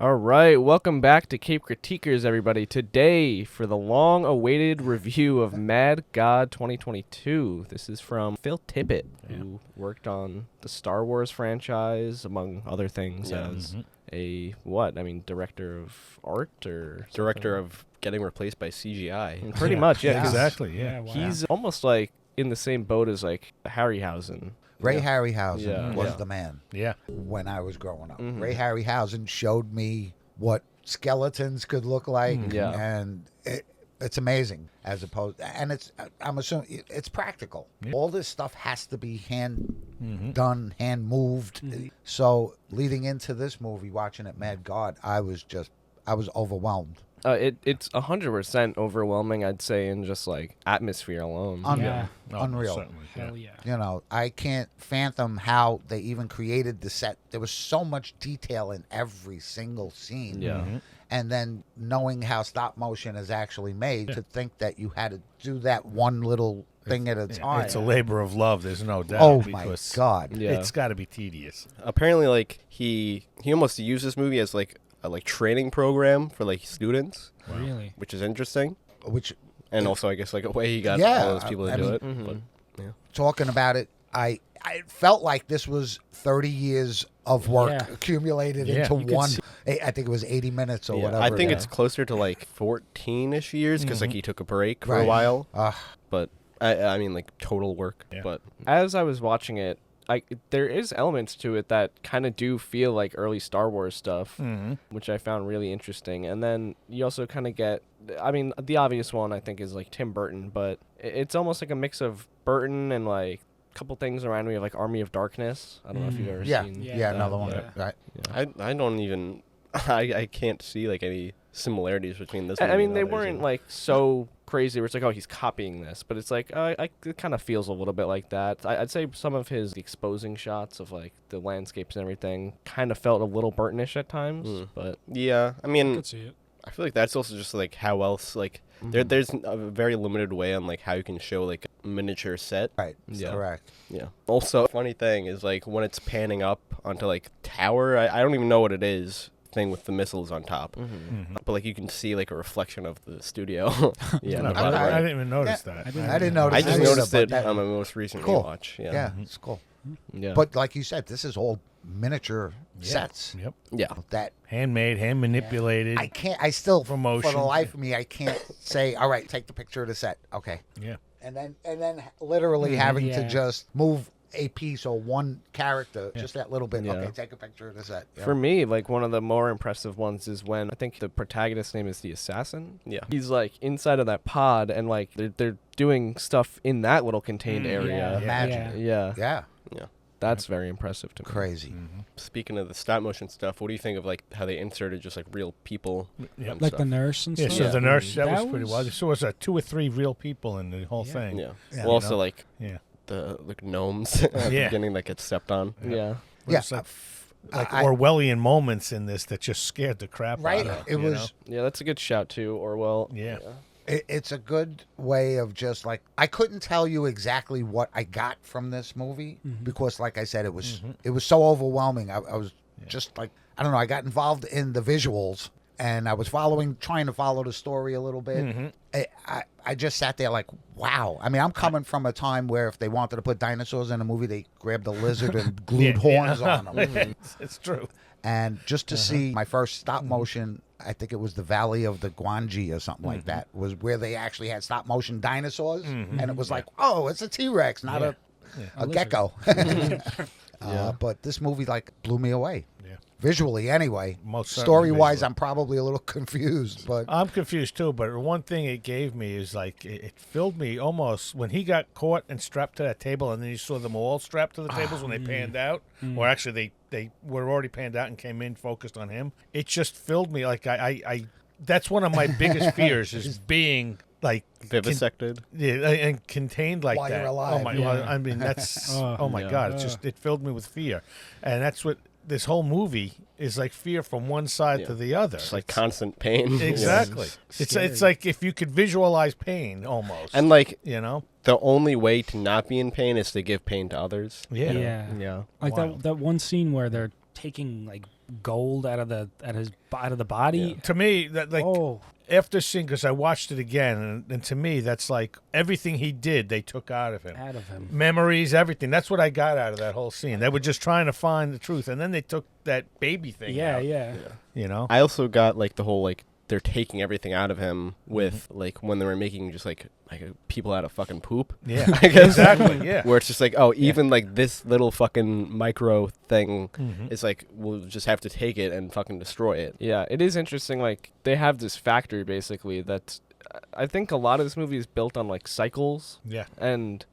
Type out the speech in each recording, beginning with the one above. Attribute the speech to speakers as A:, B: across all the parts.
A: All right, welcome back to Cape Critiquers, everybody. Today, for the long-awaited review of Mad God 2022. This is from Phil Tippett, who worked on the Star Wars franchise, among other things, as director of art or
B: director of getting replaced by CGI.
A: Pretty much, yeah.
C: Exactly, yeah.
A: Wow. He's almost like in the same boat as like Harryhausen.
D: Ray Harryhausen was the man.
C: Yeah.
D: When I was growing up. Ray Harryhausen showed me what skeletons could look like. And it's amazing as opposed, and I'm assuming it's practical. Yeah. All this stuff has to be hand done, hand moved. So leading into this movie, watching it, Mad God, I was overwhelmed.
A: It's 100% overwhelming, I'd say, in just like atmosphere alone.
D: Unreal.
C: Unreal.
D: Hell yeah. You know, I can't fathom how they even created the set. There was so much detail in every single scene.
A: Yeah.
D: And then knowing how stop motion is actually made, to think that you had to do that one little thing at a time.
C: It's a labor of love, there's no doubt.
D: Oh my God.
C: It's got to be tedious.
B: Apparently, like, he almost used this movie as like a training program for like students.
E: Wow. Really?
B: Which is interesting.
D: And
B: also, I guess, like, a way he got all those people to do it. But,
D: talking about it, I felt like this was 30 years of work accumulated into one. I think it was 80 minutes or whatever.
B: I think it's closer to like 14-ish years because like he took a break for a while. But I mean, like, total work.
A: Yeah.
B: But
A: as I was watching it, there is elements to it that kind of do feel like early Star Wars stuff, which I found really interesting. And then you also kind of get, I mean, the obvious one I think is like Tim Burton, but it's almost like a mix of Burton and like a couple things around me of like Army of Darkness. I don't know if you've ever seen.
D: Yeah, another one. Right.
B: Yeah. I don't even, I can't see like any similarities between this movie.
A: I mean, they weren't like so crazy where it's like, oh, he's copying this, but it's like it kind of feels a little bit like that. I'd say some of his exposing shots of like the landscapes and everything kind of felt a little Burtonish at times. But
B: yeah, I mean,
E: I could see it.
B: I feel like that's also just like how else like there's a very limited way on like how you can show like a miniature set.
D: Right.
B: Yeah.
D: Correct.
B: Yeah. Also, funny thing is like when it's panning up onto like tower, I don't even know what it is. Thing with the missiles on top, but like you can see like a reflection of the studio.
C: I didn't even notice that.
D: I didn't notice.
B: I just noticed it on my most recent rewatch.
D: Yeah, it's cool.
A: Yeah,
D: but like you said, this is all miniature sets.
C: Yep.
B: Yeah.
D: That
C: handmade, hand manipulated.
D: I can't. I still, for
C: motion.
D: the life of me, I can't say, all right, take the picture of the set. Okay.
C: Yeah.
D: And then literally having to just move a piece or one character, just that little bit. Okay, take a picture of the set.
A: For me, like one of the more impressive ones is when I think the protagonist's name is the assassin.
B: Yeah,
A: he's like inside of that pod, and like they're doing stuff in that little contained area.
D: Imagine.
A: Yeah.
D: Yeah.
A: That's very impressive to me.
D: Crazy.
B: Speaking of the stop motion stuff, what do you think of like how they inserted just like real people?
E: Like stuff? The nurse and stuff?
C: Yeah, so the nurse, that was pretty wild. So it was 2 or 3 real people in the whole thing.
B: Yeah. Well, also like the like gnomes at the beginning that get stepped on.
A: Yeah.
C: Like Orwellian moments in this that just scared the crap out of
D: it was.
A: Yeah, that's a good shout too, Orwell.
C: Yeah.
D: It's a good way of just like, I couldn't tell you exactly what I got from this movie because, like I said, it was so overwhelming. I was just like, I don't know. I got involved in the visuals and I was trying to follow the story a little bit. I just sat there like, wow. I mean, I'm coming from a time where if they wanted to put dinosaurs in a movie, they grabbed a lizard and glued horns on them.
C: It's true.
D: And just to see my first stop motion, I think it was the Valley of the Guanji or something like that, was where they actually had stop motion dinosaurs. And it was like, oh, it's a T-Rex, not a gecko. But this movie like blew me away. Yeah. Visually, anyway. Story-wise, I'm probably a little confused, but
C: I'm confused too. But one thing it gave me is like it filled me almost when he got caught and strapped to that table, and then you saw them all strapped to the tables when they panned out, or actually they were already panned out and came in focused on him. It just filled me like I that's one of my biggest fears is being like
B: vivisected,
C: and contained like
D: while
C: that.
D: You're alive.
C: Oh my! Well, I mean, that's oh my God! It filled me with fear, and that's what this whole movie is like. Fear from one side to the other.
B: It's like constant pain.
C: Exactly. It's like if you could visualize pain almost,
B: and like
C: the
B: only way to not be in pain is to give pain to others.
C: Yeah.
E: Like that one scene where they're taking like gold out of the body.
C: To me, that like after seeing, because I watched it again, and to me, that's like everything he did, they took out of him. Memories, everything. That's what I got out of that whole scene. They were just trying to find the truth, and then they took that baby thing out.
E: Yeah.
C: You know?
B: I also got like the whole like they're taking everything out of him with like when they were making just like people out of fucking poop.
C: Yeah,
B: I guess.
C: exactly. Yeah,
B: Where it's just like, oh, even like this little fucking micro thing is like, we'll just have to take it and fucking destroy it.
A: Yeah, it is interesting. Like, they have this factory basically that's, I think a lot of this movie is built on like cycles.
C: Yeah,
A: and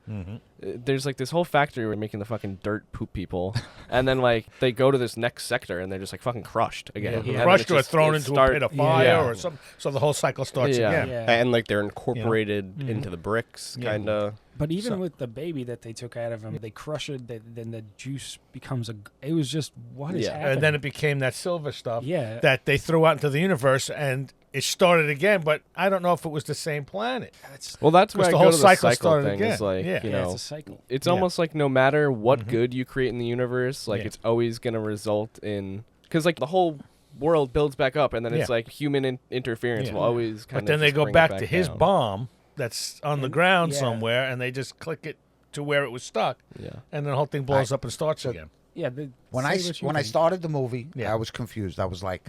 A: there's like this whole factory where they're making the fucking dirt poop people, and then like they go to this next sector and they're just like fucking crushed again.
C: Yeah. Crushed or thrown into a pit of fire or something. So the whole cycle starts again.
E: Yeah.
B: And like they're incorporated into the bricks, kind of.
E: But even with the baby that they took out of him, they crush it. Then the juice becomes it was just what is happening?
C: And then it became that silver stuff.
E: Yeah.
C: That they threw out into the universe, and it started again. But I don't know if it was the same planet.
A: Well, that's where I
C: the
A: go
C: whole
A: to the
C: cycle
A: cycle
C: started
A: thing.
C: again.
A: Is like, you know,
E: it's a cycle.
A: It's almost like no matter what good you create in the universe, like it's always gonna result in, because like the whole world builds back up, and then it's like human interference will always kind of.
C: But then they go back to his
A: down.
C: bomb that's on the ground somewhere, and they just click it to where it was stuck.
A: Yeah.
C: And then the whole thing blows up and starts again.
E: Yeah.
D: When I started the movie,
C: Yeah.
D: I was confused. I was like,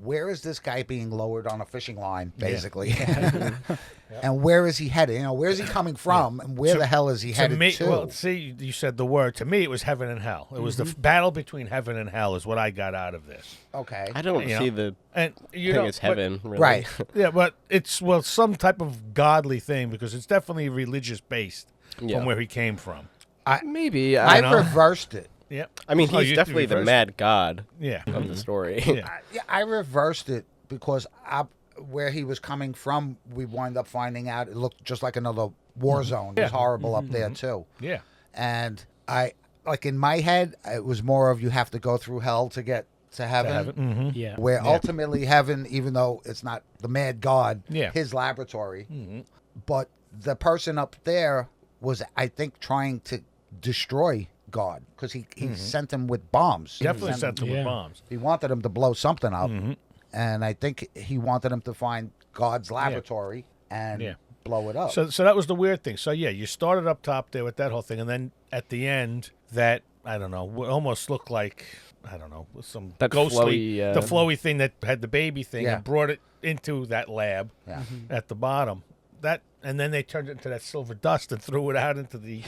D: where is this guy being lowered on a fishing line, basically? And where is he headed? You know, where's he coming from, and where the hell is he headed to?
C: Well, see, you said the word. To me, it was heaven and hell. It was the battle between heaven and hell is what I got out of this.
D: Okay.
B: I don't see the
C: And you
B: thing
C: know,
B: as heaven, really.
D: Right.
C: Yeah, but it's some type of godly thing, because it's definitely religious based from where he came from.
A: Maybe
D: I
C: know.
D: reversed it.
C: Yeah.
B: I mean,
C: Oh,
B: he's
C: you
B: definitely the
C: reversed
B: mad god
C: Yeah.
B: of the story.
D: I reversed it because where he was coming from, we wind up finding out it looked just like another war zone. It was horrible up there too.
C: Yeah.
D: And I, like in my head, it was more of you have to go through hell to get to heaven.
E: Yeah.
D: Where ultimately heaven, even though it's not the mad god, his laboratory, but the person up there was, I think, trying to destroy God, because he sent him with bombs.
C: Definitely sent him with bombs.
D: He wanted him to blow something up, and I think he wanted him to find God's laboratory and blow it up.
C: So that was the weird thing. So yeah, you started up top there with that whole thing, and then at the end, that, I don't know, almost looked like, I don't know, some
A: That
C: ghostly,
A: flowy,
C: the flowy thing that had the baby thing and
D: Yeah.
C: brought it into that lab at the bottom. That, and then they turned it into that silver dust and threw it out into the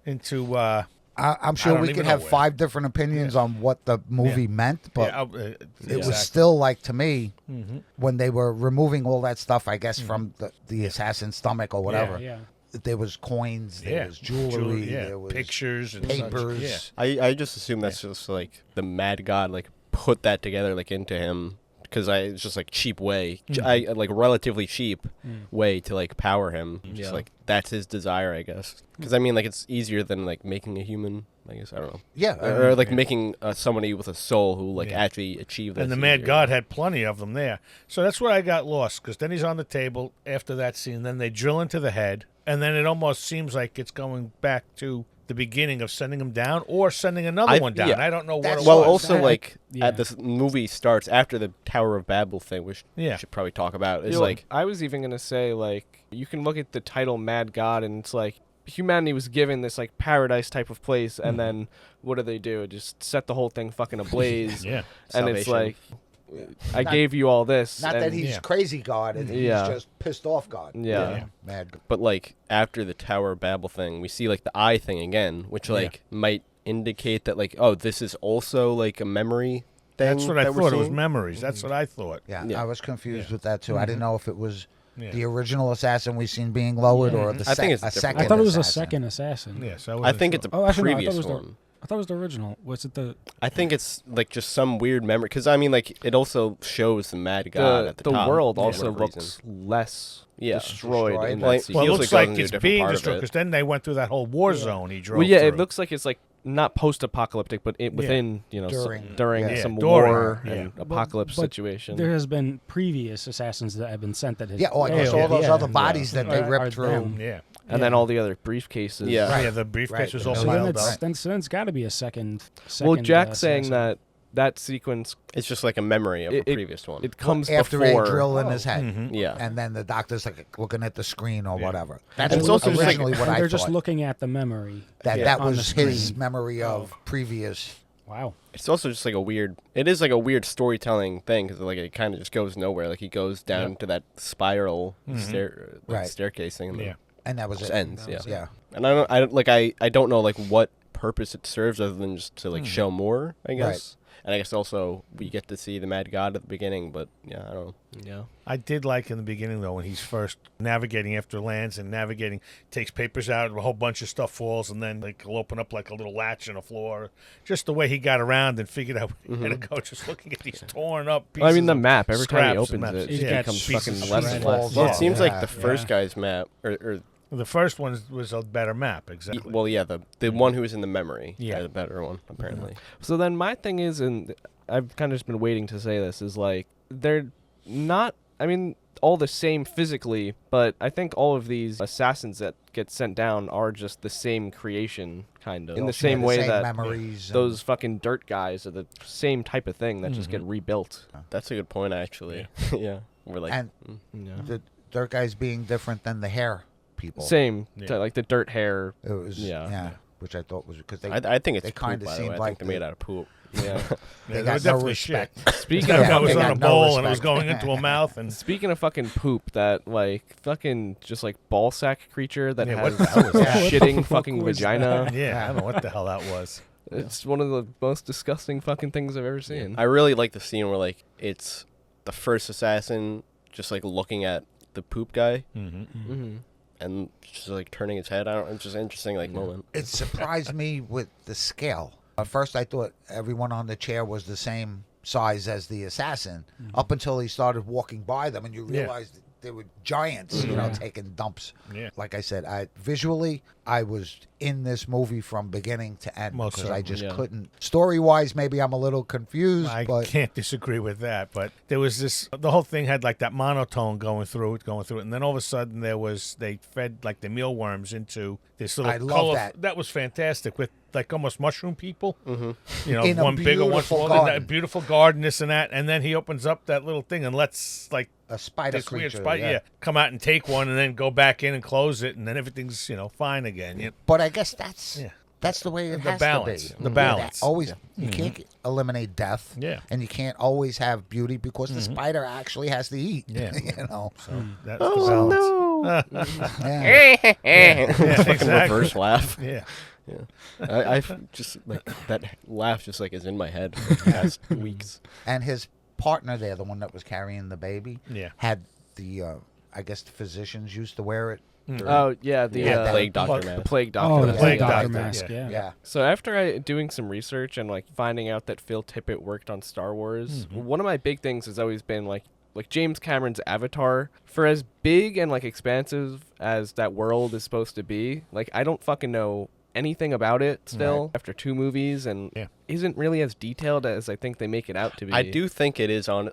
C: into.
D: I'm
C: I
D: sure
C: don't
D: we
C: even
D: could
C: know
D: have
C: where.
D: 5 different opinions on what the movie meant, but it was
C: exactly.
D: still like, to me, when they were removing all that stuff, I guess, from the assassin's stomach or whatever.
E: Yeah.
D: There was coins, there was jewelry, there was
C: pictures, and
D: papers.
C: Such.
B: I just assume that's just like the mad god like put that together like into him, because it's just like cheap way, like relatively cheap way to like power him. Just like that's his desire, I guess. Because I mean, like it's easier than like making a human. I guess I don't know.
D: Yeah,
B: Or like making somebody with a soul who like actually achieved that.
C: And the mad god had plenty of them there. So that's where I got lost, because then he's on the table after that scene. Then they drill into the head, and then it almost seems like it's going back to the beginning of sending him down or sending another one down. I don't know what it was.
B: Well, also like at this movie starts after the Tower of Babel thing, which we should probably talk about. Is like
A: I was even gonna say, like, you can look at the title Mad God, and it's like humanity was given this like paradise type of place, and then what do? Just set the whole thing fucking ablaze.
C: Yeah.
A: And it's
B: Salvation.
A: like, I gave you all this.
D: Not
A: and
D: that he's crazy God, and he's just pissed off God.
A: Yeah.
D: Mad.
B: But like after the Tower of Babel thing, we see like the eye thing again, which like might indicate that like, oh, this is also like a memory thing.
C: That's what I
B: that we're
C: thought. It was
B: seeing.
C: memories. That's what I thought.
D: Yeah, I was confused with that too. I didn't know if it was the original assassin we seen being lowered or the
B: I think it's
D: a
B: different.
D: second.
E: I thought it was a
D: assassin.
E: second assassin.
C: Yeah, so
B: I think it's a
E: Oh, actually, no,
B: previous
E: I thought it was
B: one.
E: I thought it was the original. Was it the?
B: I think it's like just some weird memory, because I mean, like it also shows the mad god at the top.
A: world
B: for
A: also
B: whatever
A: less
B: Yeah.
A: destroyed in
B: Well,
A: that
B: it
A: scene.
C: Well, it
B: feels
C: looks
B: like
C: like
B: it goes into a
C: it's
B: different
C: being
B: part of
C: destroyed,
B: it.
C: because then they went through that whole war zone he drove
A: Well, yeah,
C: through.
A: it looks like it's like not post-apocalyptic, but within during
D: Yeah.
A: some
C: During,
A: war
C: yeah.
A: and apocalypse
E: But
A: situation.
E: There has been previous assassins that have been sent that has
D: Yeah, I guess all those other bodies that they
E: Are
D: ripped through.
E: them.
C: Yeah.
A: and then all the other briefcases.
B: Yeah.
C: Right. Yeah, the briefcase
D: Right.
C: was all
D: So
E: So then
C: piled
E: it's
C: up.
E: then it's got to be a second.
A: Well, Jack's saying
E: assassin.
A: that sequence
B: It's just like a memory of a previous one.
A: it comes
D: After
A: before.
D: they drill in his head.
C: Mhm.
B: Yeah.
D: And then the doctor's like looking at the screen or
C: Yeah.
D: whatever.
E: And
D: That's
B: it's also just like-
D: originally what I
E: they're
D: thought.
E: just looking at the memory.
D: that
E: on the
D: was his
E: screen.
D: memory of previous.
E: Wow.
B: It's also just like it is like a weird storytelling thing because like it kind of just goes nowhere. Like he goes down to that spiral
D: Right.
B: staircase thing. And
C: Yeah.
B: then
D: And that was
B: just
D: it.
B: ends.
E: That was
B: Yeah.
D: Yeah.
B: And I don't know like what purpose it serves other than just to like show more, I guess. And I guess also we get to see the Mad God at the beginning, but yeah, I don't know.
A: Yeah.
C: I did like in the beginning though when he's first navigating after lands and navigating, takes papers out, a whole bunch of stuff falls, and then like he'll open up like a little latch in the floor. Just the way he got around and figured out where he had to go, just looking at these torn up pieces.
A: Well, I mean, the
C: of
A: map, every time he
C: scraps and
A: opens
C: maps.
A: it,
C: Yeah,
A: it becomes
C: pieces
A: fucking
C: of
A: less
C: shred.
A: and less.
B: Well,
D: Yeah.
B: it seems like the
C: Yeah.
B: first guy's map, or
C: The first one was a better map, exactly.
B: well, yeah, the one who was in the memory,
C: Yeah.
B: the better one apparently.
A: So then my thing is, and I've kind of just been waiting to say this, is like, they're not, I mean, all the same physically, but I think all of these assassins that get sent down are just the same creation, kind of. In the same way that
D: memories and-
A: those fucking dirt guys are the same type of thing that just get rebuilt.
B: That's a good point, actually. Yeah, we're like,
D: and
A: Yeah.
D: the dirt guys being different than the hair people.
A: Same,
C: Yeah.
A: like the dirt hair.
D: It was
A: Yeah.
D: which I thought was because they
B: I think it's
D: they
B: poop,
D: kinda
B: by the
D: seemed
B: way. I
D: like
B: think they're made
D: the-
B: out of poop.
A: Yeah.
C: Yeah,
D: they
C: they were
D: got no
C: definitely shit.
D: respect.
A: Speaking
C: That
A: of
C: guy was
D: they
C: on
D: got
C: a
D: no
C: bowl and it was
D: respect.
C: going into a mouth and
A: Speaking of fucking poop, that like fucking just like ball sack creature that
C: Yeah,
A: has
C: what the hell was
D: that?
A: shitting fucking
E: was
A: vagina.
C: yeah, I don't know what the hell that was.
A: It's one of the most disgusting fucking things I've ever seen.
B: I really like the scene where like it's the first assassin just like looking at the poop guy
A: Mm-hmm.
B: and just like turning his head. It's just an interesting like moment.
D: It surprised me with the scale. At first, I thought everyone on the chair was the same size as the assassin, up until he started walking by them, and you
C: Yeah.
D: realized they were giants, you know, taking dumps.
C: Yeah.
D: Like I said, visually, I was in this movie from beginning to end
C: Most
D: because I
C: certainly,
D: just
A: yeah.
D: couldn't. Story-wise, maybe I'm a little confused,
C: I
D: but
C: can't disagree with that, but there was the whole thing had like that monotone going through it, and then all of a sudden they fed like the mealworms into this little
D: I love
C: color.
D: that.
C: That was fantastic with like almost mushroom people.
B: Mm-hmm.
C: You know,
D: In a
C: one bigger, one
D: beautiful
C: smaller,
D: garden.
C: that beautiful garden, this and that, and then he opens up that little thing and lets like
D: a spider
C: this weird
D: creature.
C: spider, come out and take one, and then go back in and close it, and then everything's fine again. Yeah.
D: But I guess that's
C: Yeah.
D: that's the way it
C: The
D: has
C: balance.
D: to be.
C: The
D: Yeah,
C: balance.
D: always, you can't eliminate death.
C: Yeah.
D: And you can't always have beauty because the spider actually has to eat.
C: Yeah.
D: You know.
C: So that's the balance.
D: Yeah.
C: Yeah,
B: Fucking
C: exactly.
B: reverse laugh.
C: Yeah.
B: I've just like that laugh just like is in my head for the past weeks.
D: And his partner there, the one that was carrying the baby,
C: Yeah.
D: had the I guess the physicians used to wear it.
A: Oh yeah, the
D: Yeah,
B: Plague doctor
A: the
B: mask.
A: plague doctor.
E: Oh, the
D: yeah.
E: plague
C: Yeah.
E: doctor
C: Yeah.
E: mask.
C: Yeah.
E: Yeah.
A: So after doing some research and like finding out that Phil Tippett worked on Star Wars, one of my big things has always been like James Cameron's Avatar. For as big and like expansive as that world is supposed to be, like I don't fucking know anything about it still after 2 movies, and
C: Yeah.
A: isn't really as detailed as I think they make it out to be.
B: I do think it is on.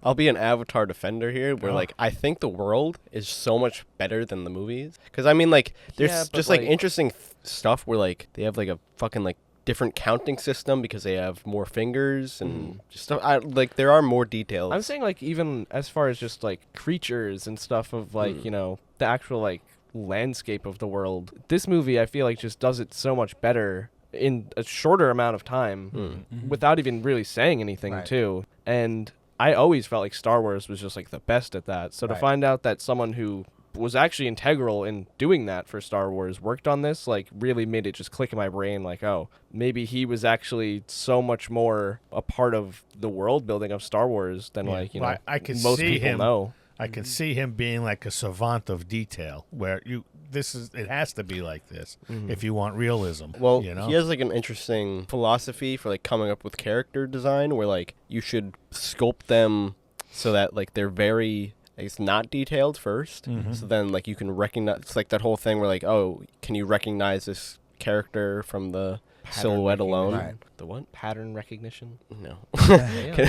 B: I'll be an Avatar defender here, where like I think the world is so much better than the movies. Because I mean, like there's
A: Yeah, but,
B: just like
A: like-
B: interesting stuff where like they have like a fucking like different counting system because they have more fingers and just stuff. Like there are more details.
A: I'm saying like even as far as just like creatures and stuff of like you know the actual like landscape of the world. This movie I feel like just does it so much better in a shorter amount of time without even really saying anything
D: Right.
A: too. And I always felt like Star Wars was just like the best at that. So to
D: Right.
A: find out that someone who was actually integral in doing that for Star Wars worked on this like really made it just click in my brain like, oh, maybe he was actually so much more a part of the world building of Star Wars than
C: Yeah.
A: like, you
C: Well,
A: know,
C: I can
A: most
C: see
A: people
C: him.
A: know.
C: I can see him being like a savant of detail, where it has to be like this if you want realism.
B: Well,
C: you know,
B: he has like an interesting philosophy for like coming up with character design where like you should sculpt them so that like they're very, I guess, not detailed first. So then like you can recognize, it's like that whole thing where like, oh, can you recognize this character from the silhouette alone.
D: Right.
B: The what?
A: Pattern recognition.
B: No.
A: Yeah.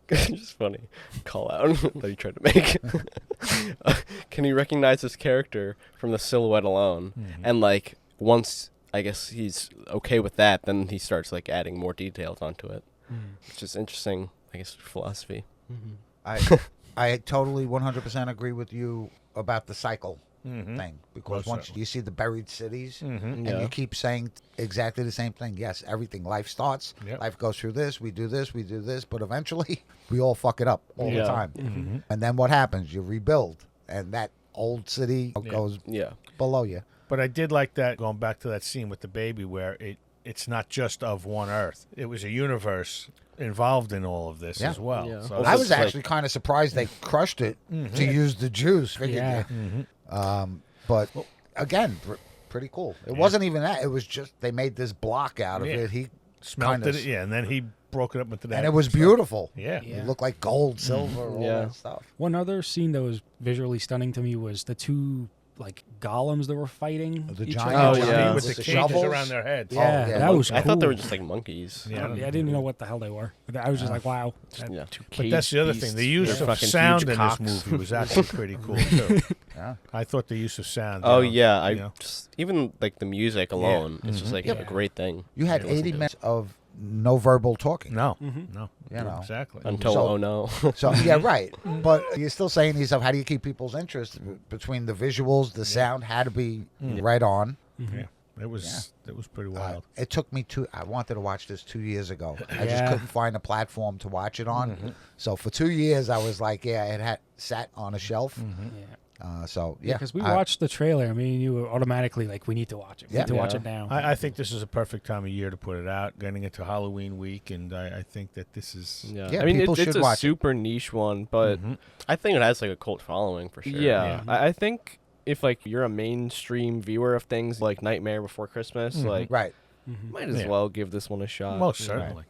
B: It's just funny call out that he tried to make. Can he recognize this character from the silhouette alone? And like once I guess he's okay with that, then he starts like adding more details onto it, which is interesting. I guess philosophy.
D: I totally 100% agree with you about the cycle thing, because
C: Well,
D: once
C: certainly.
D: you see the buried cities and
A: Yeah.
D: you keep saying exactly the same thing, yes, everything, life starts,
C: Yep.
D: life goes through this, we do this, but eventually we all fuck it up all
A: Yeah.
D: the time. And then what happens? You rebuild, and that old city goes
B: Yeah.
D: below you.
C: But I did like that, going back to that scene with the baby where it's not just of one Earth. It was a universe involved in all of this
D: Yeah.
C: as well.
A: Yeah.
C: So
B: Well,
D: I
B: it's
D: was
B: like-
D: actually kind of surprised they crushed it to use the juice. Figured
E: Yeah.
D: But again, pretty cool. It wasn't even that. It was just they made this block out of
C: Yeah.
D: it. He
C: smelted
D: kinda
C: it, yeah, and then he broke it up into that.
D: and it was
C: stuff.
D: beautiful.
C: Yeah.
E: Yeah.
D: It looked like gold, silver, all
A: Yeah.
D: that stuff.
E: One other scene that was visually stunning to me was the two like golems that were fighting
D: The
E: each
D: giant
E: other.
A: Oh, yeah.
C: With
D: with
C: the
D: the
C: cages
D: shovels
C: around their heads.
E: Yeah,
D: yeah.
E: that was cool.
B: I thought they were just like monkeys.
C: Yeah.
E: I didn't even know what the hell they were. I was just like, wow.
B: Yeah.
C: But that's the other thing. The use of sound in this movie was actually pretty cool too.
D: Yeah.
C: I thought the use of sound.
B: Oh yeah, I
C: you know.
B: just even like the music alone, it's just like
E: Yeah.
B: a great thing.
D: You had
B: to listen
D: 80
B: to.
D: minutes of no verbal talking.
C: No,
E: Mhm.
C: no,
D: You know.
C: exactly.
B: Until
D: So-
B: oh no.
D: So yeah, right. But you're still saying to yourself, how do you keep people's interest between the visuals? The sound had to be right on.
C: Yeah, it was pretty wild.
D: It took me I wanted to watch this 2 years ago. I just
E: Yeah.
D: couldn't find a platform to watch it on. So for 2 years, I was like, yeah, it had sat on a shelf. So yeah,
E: Because we watched the trailer. I mean, you were automatically like, we need to watch it. We
D: Yeah.
E: need to watch
A: Yeah.
E: it now.
C: I think this is a perfect time of year to put it out, getting into Halloween week, and I think that this is.
A: Yeah.
D: Yeah,
A: I mean,
D: people
A: it's
D: should
A: a
D: watch it.
A: super niche one, but
B: I think it has like a cult following for sure.
A: yeah,
C: Yeah.
A: I think if like you're a mainstream viewer of things like Nightmare Before Christmas, like
D: right.
A: might as
C: Yeah.
A: well give this one a shot.
C: Most certainly.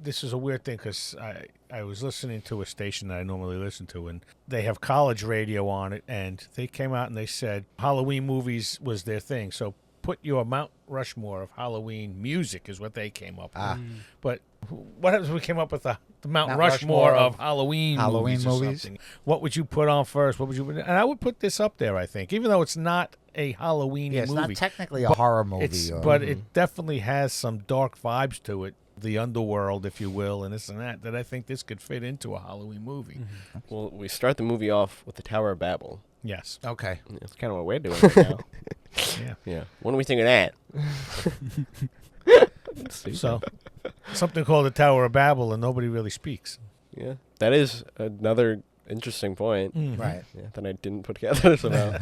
C: This is a weird thing because I was listening to a station that I normally listen to, and they have college radio on it, and they came out and they said Halloween movies was their thing. So put your Mount Rushmore of Halloween music is what they came up with. But what happens if we came up with the Mount Rushmore of Halloween movies or something? What would you put on first? What would you? And I would put this up there, I think, even though it's not a Halloween
D: Yeah, it's
C: movie.
D: not technically a horror movie.
C: It's,
D: or,
C: but it definitely has some dark vibes to it, the underworld, if you will, and this and that I think this could fit into a Halloween movie.
B: Well, we start the movie off with the Tower of Babel.
C: Yes.
D: okay.
A: That's kind of what we're doing right now.
C: Yeah.
B: Yeah. What do we think of that?
C: So, something called the Tower of Babel, and nobody really speaks.
B: Yeah. That is another interesting point.
D: Right.
B: Yeah, that I didn't put together somehow.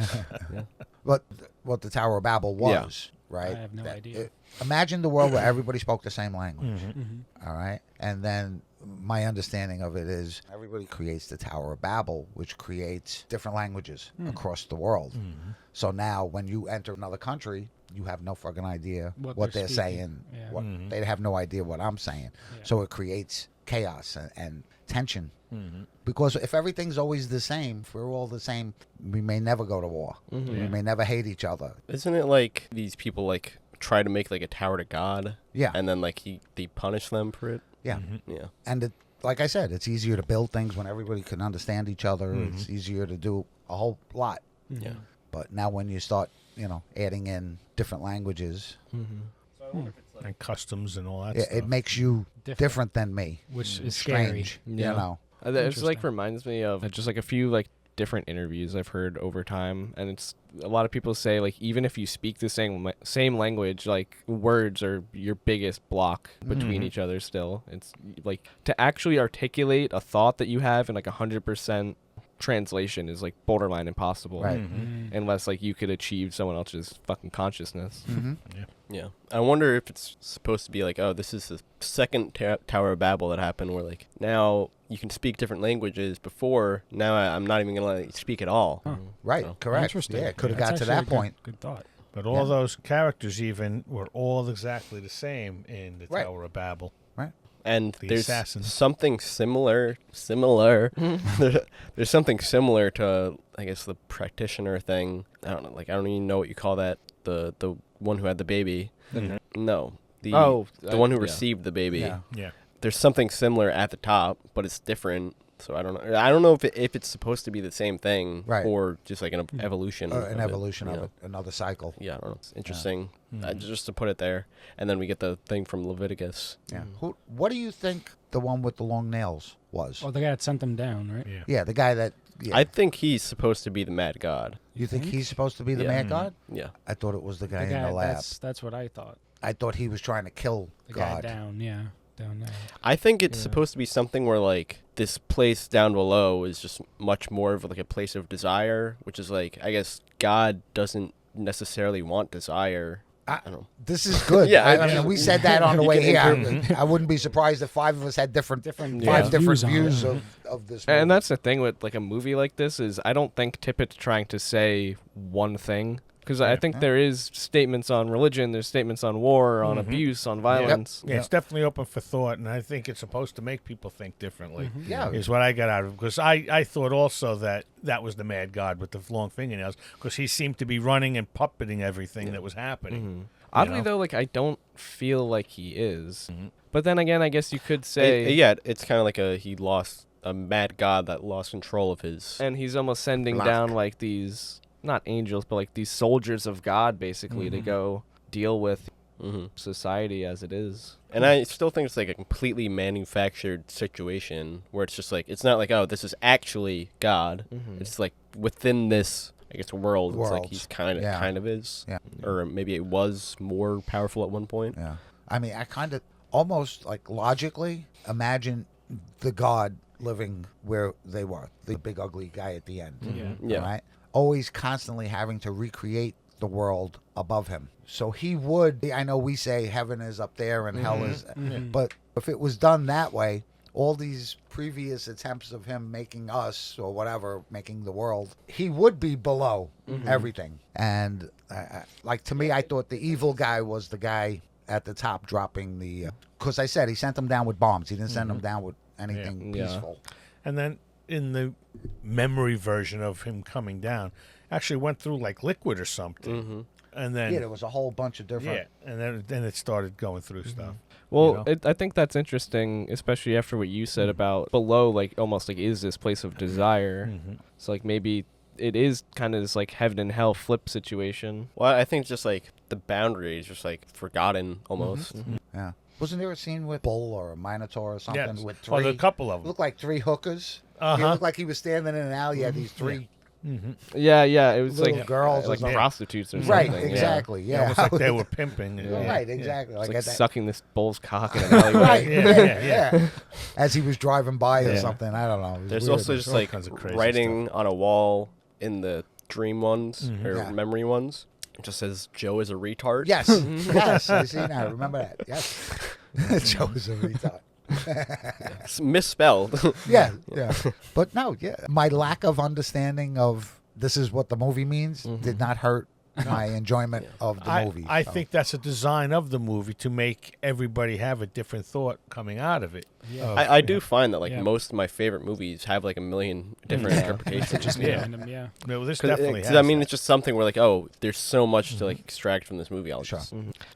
D: But what the Tower of Babel was, right?
E: I have no idea.
D: Imagine the world where everybody spoke the same language.
E: Mm-hmm.
D: All right. And then my understanding of it is everybody creates the Tower of Babel, which creates different languages across the world. So now when you enter another country, you have no fucking idea what they're
E: speaking.
D: saying.
E: Yeah.
D: What they have no idea what I'm saying.
E: Yeah.
D: So it creates chaos and tension. Because if everything's always the same, if we're all the same, we may never go to war. We may never hate each other.
B: Isn't it like these people like try to make like a tower to God?
D: Yeah.
B: And then like they punish them for it?
D: Yeah.
B: Yeah.
D: And it, like I said, it's easier to build things when everybody can understand each other. It's easier to do a whole lot.
B: Yeah.
D: But now when you start, adding in different languages,
C: And customs and all that
D: it
C: stuff.
D: makes you different than me.
E: Which is scary.
D: Strange.
A: Yeah. It just like
E: Interesting.
A: reminds me of just like a few like different interviews I've heard over time, and it's a lot of people say like even if you speak the same language, like words are your biggest block between each other. Still, it's like to actually articulate a thought that you have in like 100% translation is like borderline impossible,
D: Right.
A: unless like you could achieve someone else's fucking consciousness.
B: Yeah. I wonder if it's supposed to be like, oh, this is the second Tower of Babel that happened where like now you can speak different languages. Before, now I'm not even going to let you speak at all.
D: Right.
B: So-
D: Correct.
E: Interesting.
D: Yeah, it could have
E: That's
D: got to
E: actually
D: that
E: a good-
D: point.
E: Good thought.
C: But all those characters even were all exactly the same in the
D: Right.
C: Tower of Babel.
B: And
C: The
B: there's
C: assassin.
B: something similar. There's something similar to, I guess, the practitioner thing. I don't know. Like, I don't even know what you call that. the one who had the baby. No, the one who received the baby.
C: Yeah.
B: There's something similar at the top, but it's different. So I don't know. I don't know if it's supposed to be the same thing,
D: Right.
B: or just like an evolution.
D: An evolution of it, another cycle.
B: Yeah, I don't know. It's interesting. Just to put it there, and then we get the thing from Leviticus.
D: Yeah. What do you think the one with the long nails was?
E: Oh, the guy that sent them down, right?
C: Yeah.
D: Yeah, the guy that. Yeah.
B: I think he's supposed to be the mad god.
D: You think he's supposed to be the
B: Yeah.
D: mad god?
B: Yeah.
D: I thought it was the guy
E: The guy,
D: in the lab.
E: that's what I thought.
D: I thought he was trying to kill
E: The
D: God.
E: guy down, down there.
B: I think it's supposed to be something where like this place down below is just much more of like a place of desire, which is like I guess God doesn't necessarily want desire. I don't know.
D: This is good.
B: Yeah,
D: I mean, we said that on the
B: You
D: way
B: can
D: here. I wouldn't be surprised if 5 of us had different
E: Different
D: views
E: views on
D: of this movie.
A: And that's the thing with like a movie like this is I don't think Tippett's trying to say one thing. Because I think there is statements on religion, there's statements on war, on abuse, on violence.
C: Yeah, it's definitely open for thought, and I think it's supposed to make people think differently.
D: Yeah.
C: Is what I got out of it. Because I thought also that was the mad god with the long fingernails, because he seemed to be running and puppeting everything that was happening.
A: Oddly, though, like I don't feel like he is. But then again, I guess you could say...
B: It's kind of like he lost a mad god that lost control of his...
A: And he's almost sending down like these... not angels, but like these soldiers of God, basically, to go deal with society as it is.
B: And I still think it's like a completely manufactured situation where it's just like, it's not like, oh, this is actually God. It's like within this, I guess, world. It's like he's kind of is.
D: Yeah.
B: Or maybe it was more powerful at one point.
D: Yeah. I mean, I kind of almost like logically imagine the God living where they were, the big ugly guy at the end.
B: Yeah.
D: Right? Always constantly having to recreate the world above him. So he would, I know we say heaven is up there and hell is, but if it was done that way, all these previous attempts of him making us or whatever, making the world, he would be below everything. And like to me, I thought the evil guy was the guy at the top dropping the, because I said he sent them down with bombs. He didn't send them down with anything peaceful.
C: And then in the memory version of him coming down, actually went through like liquid or something. And then
D: Yeah, there was a whole bunch of different.
C: yeah, and then it started going through stuff.
A: Well,
C: You know?
A: I think that's interesting, especially after what you said about below, like almost like is this place of desire. So like maybe it is kind of this like heaven and hell flip situation.
B: Well, I think just like the boundary is just like forgotten almost.
D: Yeah. Wasn't there a scene with bull or a minotaur or something
C: Yes.
D: with
C: Well,
D: three?
C: there are a couple of them.
D: Looked like 3 hookers. He looked like he was standing in an alley. He had these 3
A: Yeah, it was
D: little
A: like
D: girls,
A: like
D: or something.
A: prostitutes or
D: Right,
A: something.
D: exactly. Yeah,
C: Almost like they were pimping.
D: Right, exactly.
A: It's
D: Like,
A: like
D: at that,
A: sucking this bull's cock in an alleyway.
D: right.
C: Yeah.
D: As he was driving by or
A: Yeah.
D: something. I don't know. It was
B: There's
D: weird.
B: also just
C: all
B: like
C: kinds of crazy
B: writing on a wall in the dream ones or
D: Yeah.
B: memory ones. It just says Joe is a retard.
D: Yes, yes. I see now. Remember that. Yes. Joe was a retard.
B: It's misspelled.
D: Yeah. But no, my lack of understanding of this is what the movie means did not hurt my enjoyment of the movie.
C: I
D: so.
C: think that's a design of the movie to make everybody have a different thought coming out of it.
B: I do find that like
E: Yeah.
B: most of my favorite movies have like a million different interpretations.
E: Just behind him,
C: No, this
B: 'Cause
C: definitely has.
B: I mean,
C: that.
B: it's just something where like, oh, there's so much to like extract from this movie. I'll
D: Sure.
B: just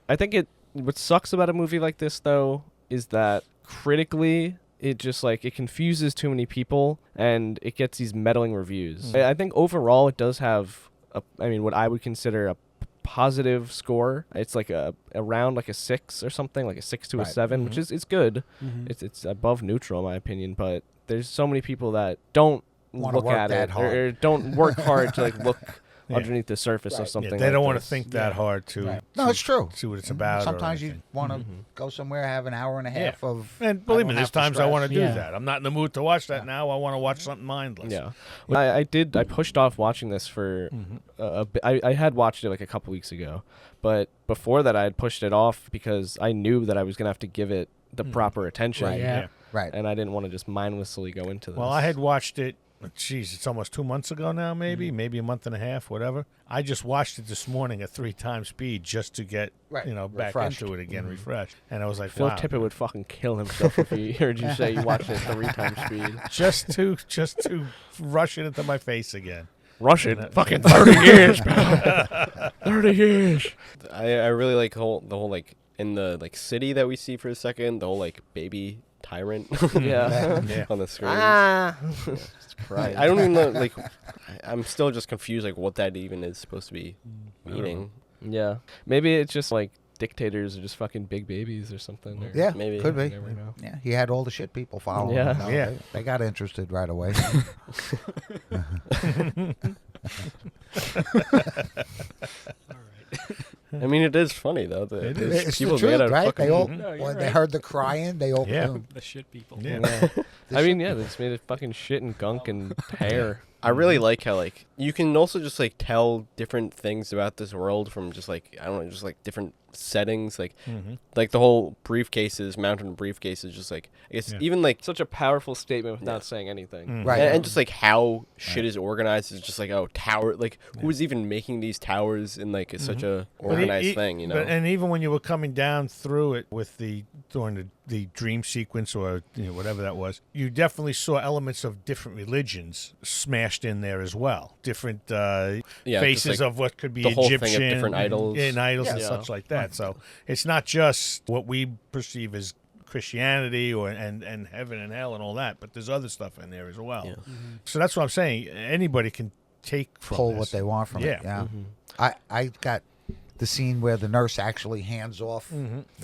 A: I think what sucks about a movie like this though is that critically it just like it confuses too many people and it gets these meddling reviews. I think overall it does have what I would consider a positive score. It's like around like a 6 or something, like a 6 to a 7, which is it's good. It's above neutral in my opinion, but there's so many people that don't
D: Wanna
A: look
D: work
A: at
D: that
A: it
D: hard.
A: or don't work hard to like look underneath the surface of
D: Right.
A: something.
C: they
A: like
C: don't want to
A: this.
C: think that hard to
D: Right. No, it's true.
C: see what it's about. or
D: Sometimes you
C: anything.
D: want to go somewhere, have an hour and a half of.
C: And believe me,
D: I don't
C: there's
D: have to
C: times I
D: stress.
C: want to do
E: Yeah.
C: that. I'm not in the mood to watch that now. I want to watch something mindless.
A: Yeah, I pushed off watching this for a bit. I had watched it like a couple weeks ago, but before that I had pushed it off because I knew that I was gonna have to give it the proper attention,
D: Right.
E: Yeah.
D: Right.
A: and I didn't want to just mindlessly go into this.
C: Well, I had watched it. Geez, it's almost 2 months ago now, maybe a month and a half, whatever. I just watched it this morning at 3x speed just to get
D: Right.
C: back
D: Refreshed.
C: into it again, refreshed. And I was like,
A: Phil
C: wow,
A: Tippett would fucking kill himself if he heard you say you watched it at 3 times speed.
C: just to rush it into my face again.
A: rush it. Fucking 30 years, man. 30 years.
B: I really like the whole like in the like city that we see for a second, the whole like baby tyrant
A: Yeah.
C: Yeah.
B: on the screen.
A: Just crying.
B: I don't even know, like, I'm still just confused, like, what that even is supposed to be meaning.
A: Yeah. Maybe it's just like dictators are just fucking big babies or something. Or
D: Yeah,
B: Maybe.
D: could
A: you
D: be.
A: never know.
D: Yeah, he had all the shit people following
A: Yeah.
D: him. though.
C: Yeah.
D: They got interested right away.
B: I mean, it is funny, though.
C: It
B: there's
C: is.
D: It's
B: people
D: the truth,
B: made out of
D: right?
B: fucking-
D: They all,
E: No, you're
D: when they
E: right.
D: heard the crying, they all.
C: Yeah.
E: The shit people.
C: Yeah.
A: I mean, yeah, they just made it fucking shit and gunk and hair.
B: I really like how, like, you can also just, like, tell different things about this world from just, like, I don't know, just, like, different settings. Like, like the whole briefcases, mountain briefcases, just, like, I guess
C: Yeah.
B: even, like,
A: Such a powerful statement without saying anything.
D: Right.
B: and just, like, how shit is organized is just, like, oh, tower, like, who's even making these towers in, like, such a organized thing, you know?
C: And even when you were coming down through it with during the dream sequence or whatever that was, you definitely saw elements of different religions smashed in there as well. Different
B: Yeah, just,
C: faces
B: like,
C: of what could be
B: the whole thing of
C: Egyptian
B: different idols.
C: and idols and
A: Yeah.
C: such like that. So it's not just what we perceive as Christianity or and heaven and hell and all that, but there's other stuff in there as well.
B: Yeah.
C: So that's what I'm saying. Anybody can take from
D: pull
C: this.
D: what they want from it.
C: Yeah.
D: Yeah. I got the scene where the nurse actually hands off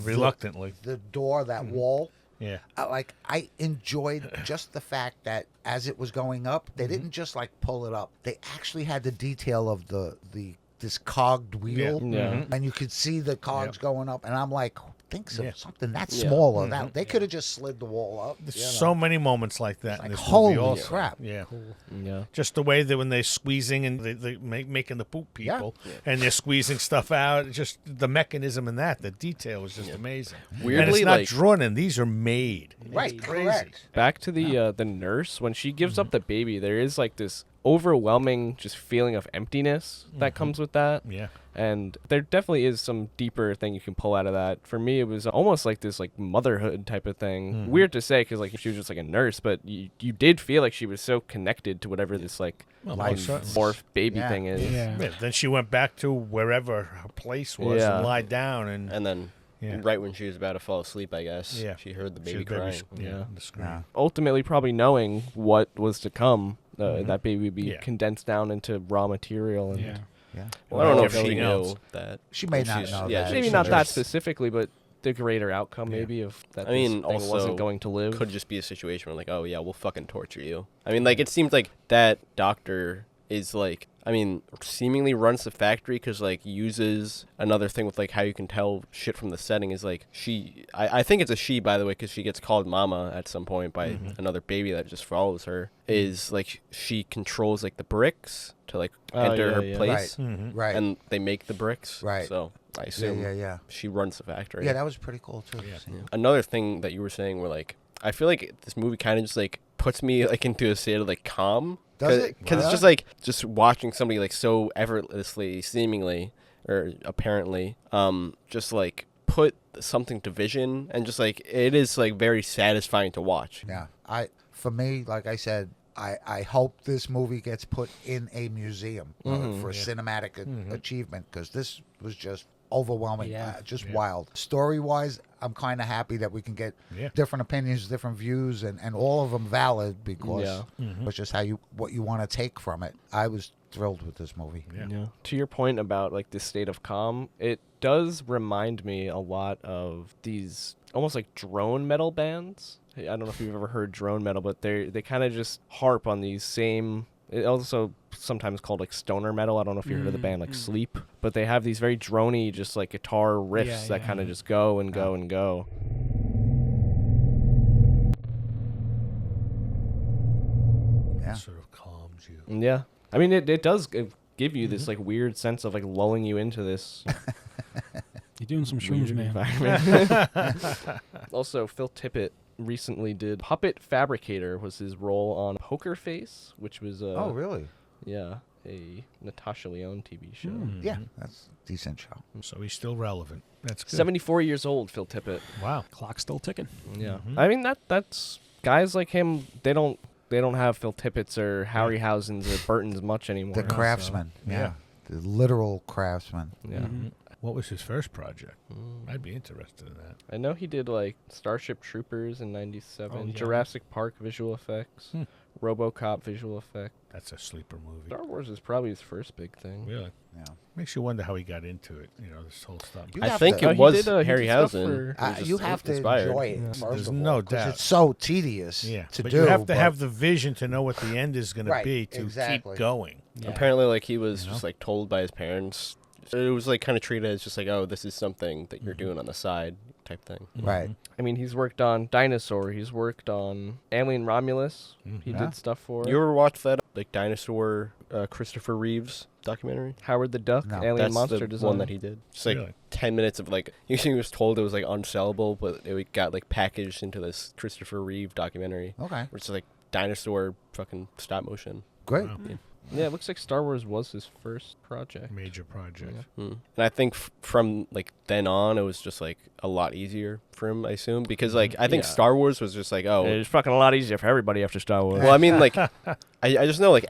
C: Reluctantly.
D: the door, that wall.
C: Yeah.
D: I enjoyed just the fact that as it was going up, they didn't just like pull it up. They actually had the detail of this cogged wheel,
A: Yeah.
D: and you could see the cogs going up. And I'm like, thinks of
C: Yeah.
D: something that
B: Yeah.
D: smaller. That they could have just slid the wall up.
C: There's
D: you know.
C: so many moments like that in
D: like,
C: this
D: holy
C: movie also.
D: crap.
C: Yeah.
A: Yeah.
C: Just the way that when they're squeezing and they making the poop people and they're squeezing stuff out, just the mechanism in that, the detail is just amazing. and
B: Weirdly,
C: it's not
B: like-
C: drawn in; these are made.
D: Right,
C: It's crazy.
D: correct.
A: Back to the nurse, when she gives up the baby, there is like this overwhelming just feeling of emptiness that comes with that.
C: Yeah.
A: And there definitely is some deeper thing you can pull out of that. For me, it was almost like this like motherhood type of thing. Weird to say because like she was just like a nurse, but you did feel like she was so connected to whatever this like
C: Well, certainly.
A: morph baby
D: Yeah.
A: thing is.
E: Yeah.
C: Yeah, then she went back to wherever her place was
A: Yeah.
C: and lied down and
B: And then,
C: Yeah.
B: right when she was about to fall asleep, I guess,
C: Yeah.
B: she heard the
C: she
B: baby
C: was
B: crying.
A: Yeah.
C: the scream.
D: Yeah.
A: Ultimately, probably knowing what was to come, that baby would be
C: Yeah.
A: condensed down into raw material. And
E: Yeah.
D: Yeah.
B: Well, I don't know if
C: Everything
B: she
C: else.
B: knew that.
D: She may not
B: she's-
D: know
B: yeah,
D: that.
A: maybe
B: she's
A: not
B: a
A: that
B: nurse.
A: specifically, but the greater outcome maybe of that
B: I mean,
A: this thing
B: also
A: wasn't going to live.
B: Could just be a situation where, like, oh, yeah, we'll fucking torture you. I mean, like, it seems like that doctor is, like, I mean, seemingly runs the factory because, like, uses another thing with, like, how you can tell shit from the setting is, like, I think it's a she, by the way, because she gets called mama at some point by another baby that just follows her, is, like, she controls, like, the bricks to, like,
A: Oh,
B: enter
A: yeah,
B: her
A: yeah.
B: place.
D: Right.
B: And they make the bricks.
D: Right.
B: So I
D: yeah,
B: assume
D: yeah.
B: she runs the factory.
D: Yeah, that was pretty cool too.
C: Yeah.
B: Another thing that you were saying were, like, I feel like this movie kind of just, like, puts me, like, into a state of, like, calm.
D: Does it?
B: Because it's
D: Yeah.
B: just, like, just watching somebody, like, so effortlessly, seemingly, or apparently, just, like, put something to vision, and just, like, it is, like, very satisfying to watch.
D: Yeah. For me, like I said, I hope this movie gets put in a museum for cinematic achievement because this was just overwhelming,
E: Yeah.
D: just wild. Story-wise, I'm kind of happy that we can get different opinions, different views, and all of them valid because it's just what you want to take from it. I was thrilled with this movie.
C: Yeah.
A: To your point about like this state of calm, it does remind me a lot of these almost like drone metal bands. I don't know if you've ever heard drone metal, but they kind of just harp on these same. It also sometimes called like stoner metal. I don't know if you heard of the band like Sleep, but they have these very droney, just like guitar riffs that kind of just go and go and go.
D: Yeah.
C: Sort of calms you.
A: Yeah, I mean it does give you this like weird sense of like lulling you into this
E: You're doing some shrooms,
A: weird
E: man.
A: environment. Also, Phil Tippett recently did Puppet Fabricator was his role on Poker Face, which was
D: Oh, really?
A: yeah, a Natasha Lyonne TV show.
D: Yeah, that's a decent show.
C: So he's still relevant. That's good.
A: 74 years old, Phil Tippett.
C: Wow.
E: Clock's still ticking.
A: Yeah. I mean that's guys like him, they don't they don't have Phil Tippett's or Harryhausen's or Burton's much anymore.
D: The craftsman.
C: yeah.
D: The literal craftsman.
A: Yeah.
E: Mm-hmm.
C: What was his first project? I'd be interested in that.
A: I know he did like Starship Troopers in '97,
C: Oh, yeah.
A: Jurassic Park visual effects, RoboCop visual effect.
C: That's a sleeper movie.
A: Star Wars is probably his first big thing.
C: Really?
D: Yeah.
C: Makes you wonder how he got into it. You know, this whole stuff.
D: You
B: I
D: have
B: think
D: to-
B: it was
A: he did stuff
B: Harryhausen.
A: for-
B: It was just
D: You have to
B: inspired.
D: enjoy it.
A: Yeah.
D: First
C: There's
D: of
C: no
D: all, 'cause
C: doubt.
D: it's so tedious
C: Yeah,
D: to
C: but
D: do.
C: you have to
D: but-
C: have the vision to know what the end is going
D: Right,
C: to be to
D: exactly.
C: keep going.
E: Yeah.
B: Apparently, like he was
C: You
B: just
C: know?
B: like told by his parents. It was like kind of treated as just like, oh, this is something that you're doing on the side type thing.
D: Right.
A: I mean, he's worked on Dinosaur. He's worked on Alien Romulus. He
D: Yeah.
A: did stuff for
B: You ever watch that like dinosaur Christopher Reeves documentary?
A: Howard the Duck,
D: No.
A: Alien
B: That's
A: Monster
B: the
A: Design.
B: one that he did. Just like
C: Really?
B: 10 minutes of like he was told it was like unsellable, but it got like packaged into this Christopher Reeve documentary,
D: Okay.
B: which is like dinosaur fucking stop motion.
D: Great.
C: Wow.
A: Yeah, it looks like Star Wars was his first project.
C: Major project.
B: And I think from like then on, it was just like a lot easier for him, I assume, because like I think
A: Yeah.
B: Star Wars was just like, oh,
A: It's fucking a lot easier for everybody after Star Wars.
B: well, I mean, like, I just know like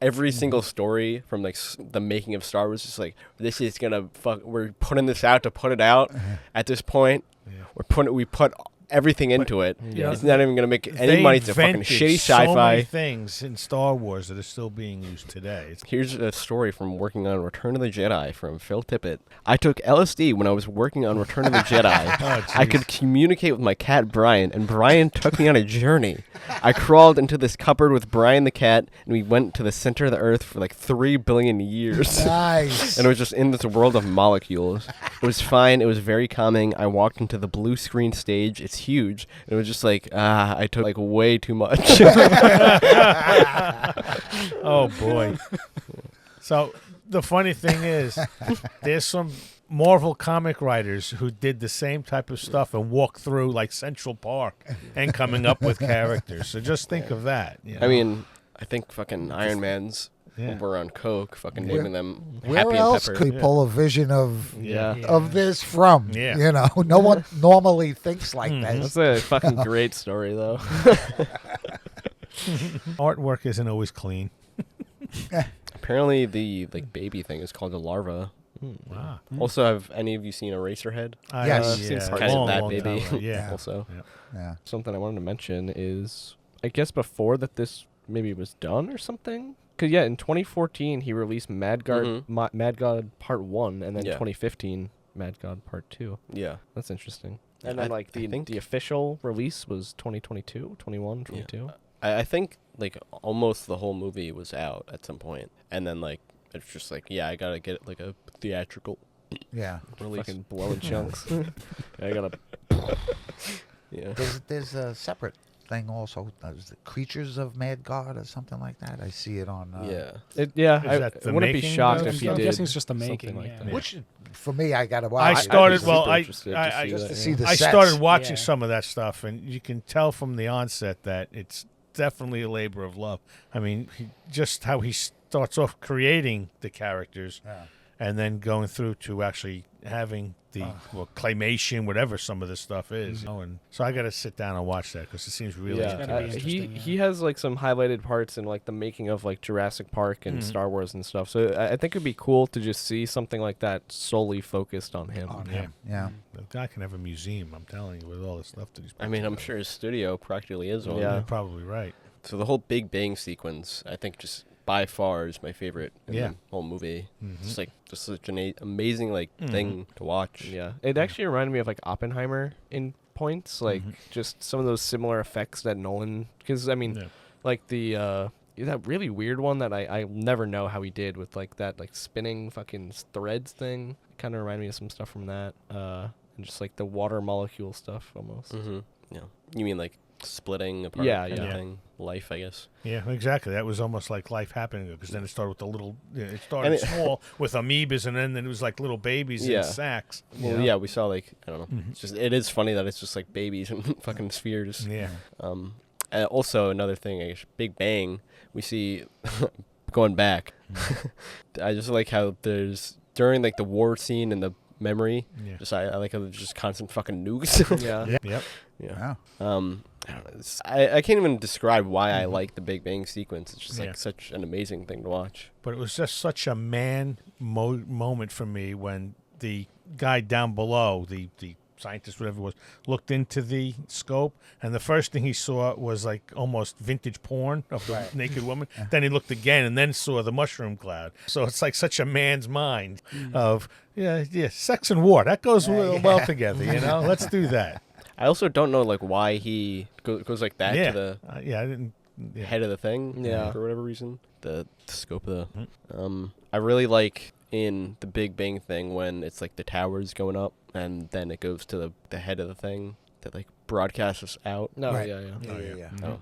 B: every single story from like the making of Star Wars is like, this is gonna we're putting this out to put it out. At this point,
C: Yeah.
B: we put everything into it.
C: Yeah.
B: It's not even gonna make any
C: They
B: money. It's a fucking
C: invented
B: shitty
C: so many
B: sci-fi.
C: things in Star Wars that are still being used today. It's
B: Here's a story from working on Return of the Jedi from Phil Tippett. I took LSD when I was working on Return of the Jedi. I could communicate with my cat Brian, and Brian took me on a journey. I crawled into this cupboard with Brian the cat, and we went to the center of the Earth for like 3 billion years.
D: Nice.
B: And it was just in this world of molecules. It was fine. It was very calming. I walked into the blue screen stage. It's huge. It was just like, I took like way too much.
C: oh boy. So the funny thing is, there's some Marvel comic writers who did the same type of stuff and walked through like Central Park and coming up with characters. So just think of that. You know?
B: I mean, I think fucking Iron Man's
C: Yeah.
B: were on coke, fucking
D: Where-
B: naming them
D: Where
B: Happy and
D: else
B: Pepper.
D: could he pull a vision of
A: Yeah.
D: this from?
C: Yeah.
D: You know, no one normally thinks like
A: That's
D: this.
A: a fucking great story, though.
C: artwork isn't always clean.
B: Apparently, the like baby thing is called a larva.
C: Wow.
B: Also, have any of you seen Eraserhead?
D: Yes.
C: Yeah,
A: Seems
C: a
B: kind of
C: long,
B: that
C: long
B: baby.
C: time ago. Yeah.
B: Also,
D: Yeah.
A: Something I wanted to mention is, I guess before that this maybe was done or something. Because, yeah, in 2014, he released Mad God Part 1, and then
B: Yeah.
A: 2015, Mad God Part 2.
B: yeah.
A: That's interesting.
B: Yeah,
A: And then,
B: I
A: like, the
B: think-
A: the official release was 2022, 21, 22.
B: I think like almost the whole movie was out at some point, and then like it's just like, yeah, I gotta get like a theatrical
D: Yeah.
B: release.
A: Fucking blowing chunks. I gotta...
B: Yeah.
D: There's a separate thing also. Is the Creatures of Mad God or something like that? I see it on.
B: Yeah.
A: Yeah,
C: Is that
A: I
C: the
A: wouldn't be
C: making
A: shocked
C: of
A: if he
C: stuff?
E: I'm
A: did.
E: guessing it's just the
A: something
E: making,
A: like
E: yeah.
A: that.
D: Which, for me, I gotta watch.
C: I
D: it.
C: started.
A: super
C: Well,
A: interested to see
D: just
A: that,
D: to
A: yeah.
D: see the
C: I
D: sets.
C: started watching
E: Yeah.
C: some of that stuff, and you can tell from the onset that it's definitely a labor of love. I mean, just how he starts off creating the characters,
D: Yeah.
C: and then going through to actually having the claymation, whatever some of this stuff is. You know, and so I got to sit down and watch that because it seems really.
A: Yeah,
E: gotta be
C: interesting.
A: he
E: interesting,
A: he has like some highlighted parts in like the making of like Jurassic Park and Star Wars and stuff. So I think it'd be cool to just see something like that solely focused on him.
D: On
C: Yeah.
D: him. Yeah.
C: The guy can have a museum. I'm telling you, with all the stuff that he's.
B: I mean, I'm sure his studio practically is one.
A: Yeah.
C: You're probably right.
B: So the whole Big Bang sequence, I think, just by far is my favorite in
C: Yeah.
B: the whole movie.
C: Mhm.
B: It's like just such an amazing like thing to watch.
A: Yeah, it actually reminded me of like Oppenheimer in points, like just some of those similar effects that Nolan. Because I mean,
C: Yeah.
A: like the that really weird one that I never know how he did with like that like spinning fucking threads thing. Kind of reminded me of some stuff from that. And just like the water molecule stuff almost.
B: Mm-hmm. Yeah. You mean like splitting apart?
A: Yeah,
B: kind of
C: yeah.
B: thing? Life, I guess.
C: Yeah, exactly. That was almost like life happening because then it started with the little. It started
B: And it-
C: small with amoebas, and then it was like little babies
B: Yeah.
C: in sacks.
B: Well, yeah, we saw like I don't know.
C: Mhm.
B: It's just it is funny that it's just like babies and fucking spheres.
C: Yeah.
B: And also another thing, I guess, Big Bang. We see going back. I just like how there's during like the war scene and the memory.
C: Yeah.
B: Just I like how there's just constant fucking nukes.
A: Yeah.
C: Yep.
B: yeah.
D: Yeah.
B: I don't know. I can't even describe why I like the Big Bang sequence. It's just like such an amazing thing to watch.
C: But it was just such a moment for me when the guy down below, the scientist, whatever it was, looked into the scope, and the first thing he saw was like almost vintage porn of the naked woman. Then he looked again and then saw the mushroom cloud. So it's like such a man's mind of, sex and war. That goes well together, Let's do that.
B: I also don't know like why he goes like that to the
C: I didn't.
B: head of the thing for whatever reason. The scope of the...
C: Mm-hmm.
B: I really like in the Big Bang thing when it's like the towers going up and then it goes to the head of the thing that like broadcasts us out.
A: No,
D: Right.
A: yeah.
B: Oh.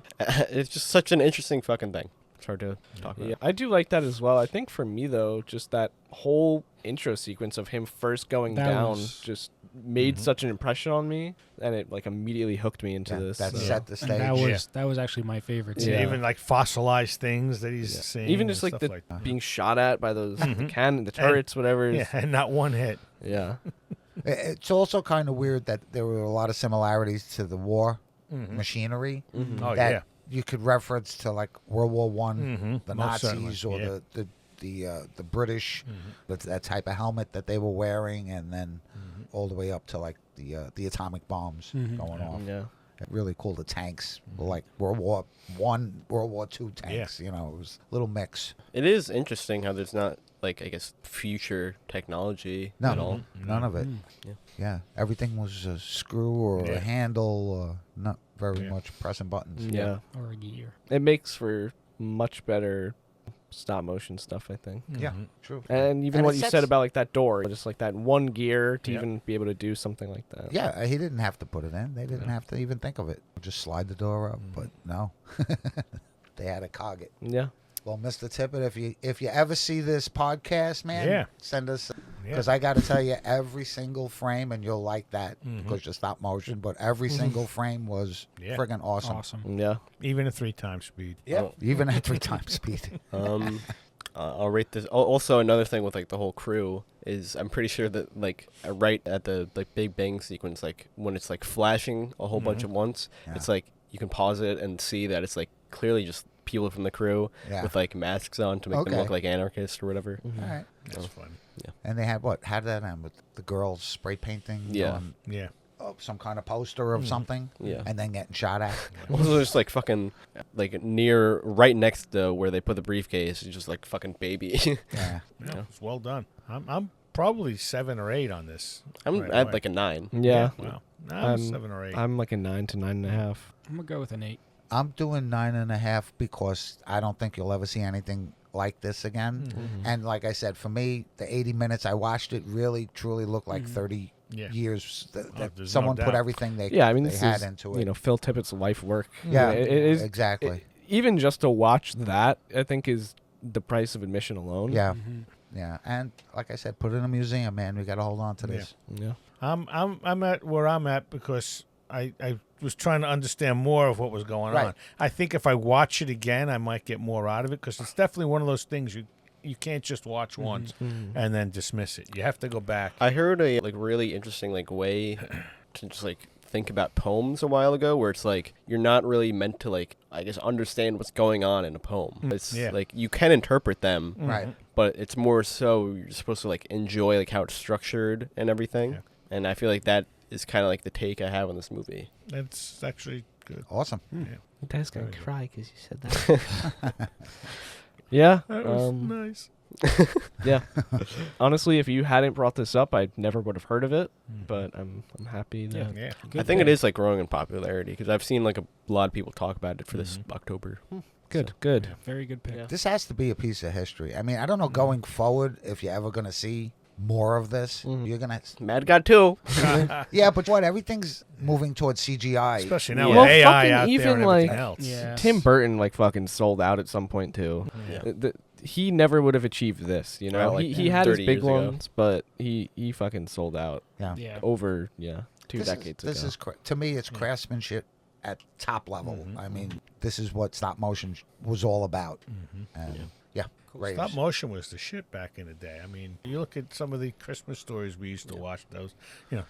B: It's just such an interesting fucking thing. It's hard to talk about.
A: Yeah, I do like that as well. I think for me though, just that whole intro sequence of him first going
E: That
A: down
E: was-
A: just made such an impression on me, and it like immediately hooked me into this.
D: That
A: so.
D: set the stage.
E: And that was actually my favorite.
C: Yeah.
E: scene.
C: Even like fossilized things that he's seeing.
A: Even
C: and
A: just like
C: stuff
A: the
C: like that.
A: being shot at by those the turrets, whatever.
C: Yeah, and not one hit.
A: Yeah.
D: It's also kind of weird that there were a lot of similarities to the war machinery
C: Oh,
D: that
C: yeah.
D: you could reference to like World War One, the
C: Most
D: Nazis
C: certainly,
D: or the British, that type of helmet that they were wearing, and then all the way up to like the atomic bombs going off.
A: Yeah.
D: Really cool. The tanks were like World War One, World War Two tanks. It was a little mix.
B: It is interesting how there's not like I guess future technology
D: No,
B: at all.
D: none of it.
B: Yeah.
D: Yeah, everything was a screw or a handle, or not very much pressing buttons.
A: Yeah.
E: Or a gear.
A: It makes for much better stop motion stuff, I think.
D: Yeah, true.
A: And even
D: And
A: what
D: it
A: you
D: sets-
A: said about like that door, just like that one gear to
C: Yep.
A: even be able to do something like that.
D: Yeah, he didn't have to put it in. They didn't have to even think of it. Just slide the door up. But no, they had to cog it.
A: Yeah.
D: Well, Mr. Tippett, if you ever see this podcast, man, send us, because I got to tell you, every single frame, and you'll like that because you're stop motion, but every single frame was friggin' awesome.
E: Awesome.
A: Yeah.
C: Even at 3 times speed.
D: Yeah, even at 3 times speed.
B: I'll rate this. Also, another thing with like the whole crew is I'm pretty sure that like right at the like Big Bang sequence, like when it's like flashing a whole bunch at once, it's like you can pause it and see that it's like clearly just people from the crew with like masks on to make them look like anarchists or whatever.
D: All right.
C: That's funny.
D: And they had what? How did that end with the girls spray painting?
B: Yeah.
D: on,
C: Yeah.
D: some kind of poster of something.
B: Yeah.
D: And then getting shot at.
B: Also, just like fucking like right next to where they put the briefcase, it's just like fucking baby.
D: Yeah.
C: No, it's well done. I'm probably 7 or 8 on this.
B: I'm
C: right
B: at
C: away.
B: like a 9.
A: Yeah.
C: Wow. I'm 7 or 8.
A: I'm like a 9 to 9.5.
E: I'm gonna go with an 8.
D: I'm doing 9.5 because I don't think you'll ever see anything like this again. And like I said, for me, the 80 minutes I watched it really, truly looked like 30 years that
C: there's no
D: someone put
C: doubt.
D: everything they
A: This
D: had
A: is
D: into it.
A: you know Phil Tippett's life work.
D: Yeah,
A: it is
D: exactly.
A: even just to watch that, I think is the price of admission alone.
D: Yeah, yeah. And like I said, put it in a museum, man. We got to hold on to this.
A: Yeah.
C: I'm at where I'm at because I was trying to understand more of what was going
D: Right.
C: on. I think if I watch it again, I might get more out of it because it's definitely one of those things you can't just watch once and then dismiss it. You have to go back.
B: I heard a like really interesting like way to just like think about poems a while ago where it's like you're not really meant to like I guess understand what's going on in a poem. It's like you can interpret them,
D: Right.
B: but it's more so you're supposed to like enjoy like how it's structured and everything. And I feel like that is kind of like the take I have on this movie.
C: That's actually good.
D: Awesome.
C: Yeah.
A: Dad's gonna cry because you said that. Yeah.
C: That was nice.
A: Yeah. Honestly, if you hadn't brought this up, I never would have heard of it. But I'm happy that.
C: Yeah.
B: I think it is like growing in popularity because I've seen like a lot of people talk about it for this October.
A: Good. Good.
E: Very good pick.
A: Yeah.
D: This has to be a piece of history. I mean, I don't know going forward if you're ever going to see more of this. You're going to...
B: Mad God 2.
D: Yeah, but what? Everything's moving towards CGI.
C: Especially now
A: Well,
C: with AI
A: fucking
C: out
A: even,
C: there and everything
A: like-
C: else.
E: Yeah.
A: Tim Burton like fucking sold out at some point too. He never would have achieved this, you know.
B: Well, like,
A: he had his
B: 30
A: big
B: years ago.
A: ones, but he fucking sold out
D: Yeah.
E: Yeah.
A: over 2
D: This
A: decades
D: is,
A: ago.
D: to me, it's craftsmanship at top level. I mean, this is what stop motion was all about. And Yeah. Great.
C: Stop motion was the shit back in the day. I mean, you look at some of the Christmas stories we used to watch. Those,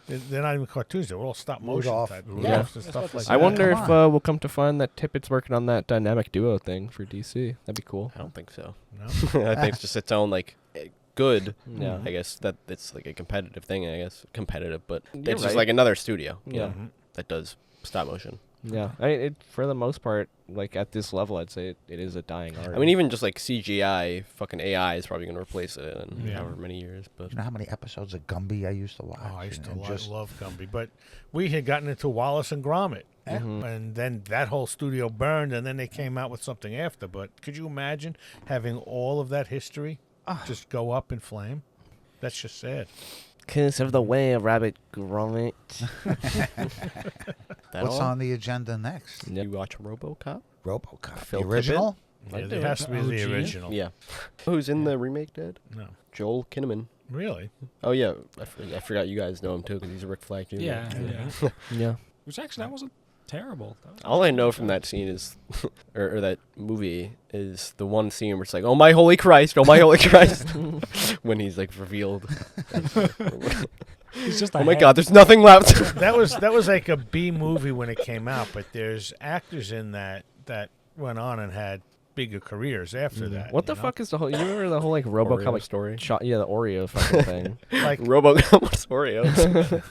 C: they're not even cartoons. They were all stop motion
D: Rudolph.
C: type.
D: Yeah.
C: Rudolphs and stuff like
A: I
C: that.
A: wonder
D: Come
A: if
D: on.
A: we'll come to find that Tippett's working on that dynamic duo thing for DC. That'd be cool.
B: I don't think so.
C: No?
B: I think it's just its own like good.
A: Yeah.
B: I guess that it's like a competitive thing. I guess competitive, but
A: You're
B: it's just
A: right.
B: like another studio.
A: Yeah.
C: Mhm.
B: That does stop motion.
A: Yeah, I mean, for the most part, like at this level, I'd say it is a dying art.
B: I mean, even just like CGI, fucking AI is probably going to replace it in
C: Yeah.
B: however many years. But
D: You know how many episodes of Gumby I used to watch?
C: Oh, I used to
D: and just
C: love Gumby, but we had gotten into Wallace and Gromit,
A: Mhm.
C: and then that whole studio burned, and then they came out with something after. But could you imagine having all of that history just go up in flame? That's just sad.
A: Kiss of the way, Rabbit Gromit.
B: that
D: What's
B: all?
D: on the agenda next?
B: You watch RoboCop?
D: RoboCop,
B: Phil
D: the original.
C: Yeah,
B: I
C: it
B: do.
C: has to be the
E: OG?
C: original.
B: Yeah. Who's in the remake? Dead?
C: No,
B: Joel Kinnaman.
C: really.
B: Oh yeah, I forgot you guys know him too because he's a Rick Flag Jr.
E: Yeah.
A: Yeah.
E: Which actually, that wasn't terrible. That was
B: All I know from that scene is, or that movie is the one scene where it's like, "Oh my holy Christ! Oh my holy Christ!" when he's like revealed.
E: He's just a
B: Oh my
E: head.
B: God! There's nothing left.
C: That was like a B movie when it came out, but there's actors in that went on and had bigger careers after that.
A: What the
C: you know?
A: fuck is the whole? You remember the whole like RoboCop
B: Oreo
A: like
B: story.
A: shot? Yeah, the Oreo fucking thing.
C: Like
B: RoboCop was Oreos.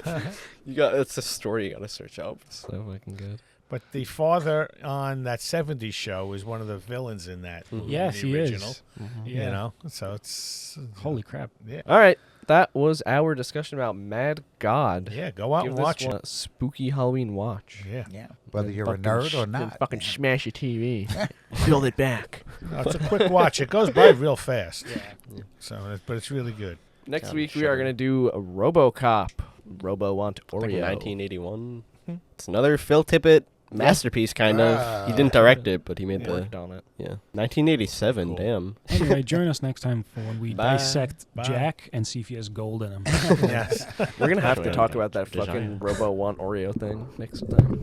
B: It's a story you gotta search out.
A: So fucking good.
C: But the father on that 70s show is one of the villains in that movie,
E: Yes,
C: the
E: he
C: original.
E: is.
C: You
E: Yeah.
C: know, so it's
E: Holy crap.
C: yeah,
A: All right, that was our discussion about Mad God.
C: yeah. Go out
A: Give
C: and
A: this
C: watch
A: one
C: it.
A: a spooky Halloween watch.
C: Yeah,
D: Yeah. Whether you're a
A: Fucking
D: nerd or
A: then
D: not.
A: fucking
D: Yeah.
A: smash your TV. Build it back.
C: no, it's a quick watch. It goes by real fast.
E: Yeah.
C: So, but it's really good.
A: Next
B: Gotta
A: week we
B: shut
A: are
B: it.
A: gonna do a RoboCop. Robo want
B: Like
A: Oreo.
B: 1981. It's another Phil Tippett masterpiece, kind of. He didn't direct it, but he made the
A: Worked on it.
B: 1987.
C: Cool.
B: Damn.
E: Anyway, join us next time for when we
B: Bye.
E: dissect
C: Bye.
E: Jack and see if he has gold in him.
C: Yes.
A: We're gonna have to
B: Definitely
A: talk
B: not
A: about that
B: design.
A: fucking Robo want Oreo thing next time.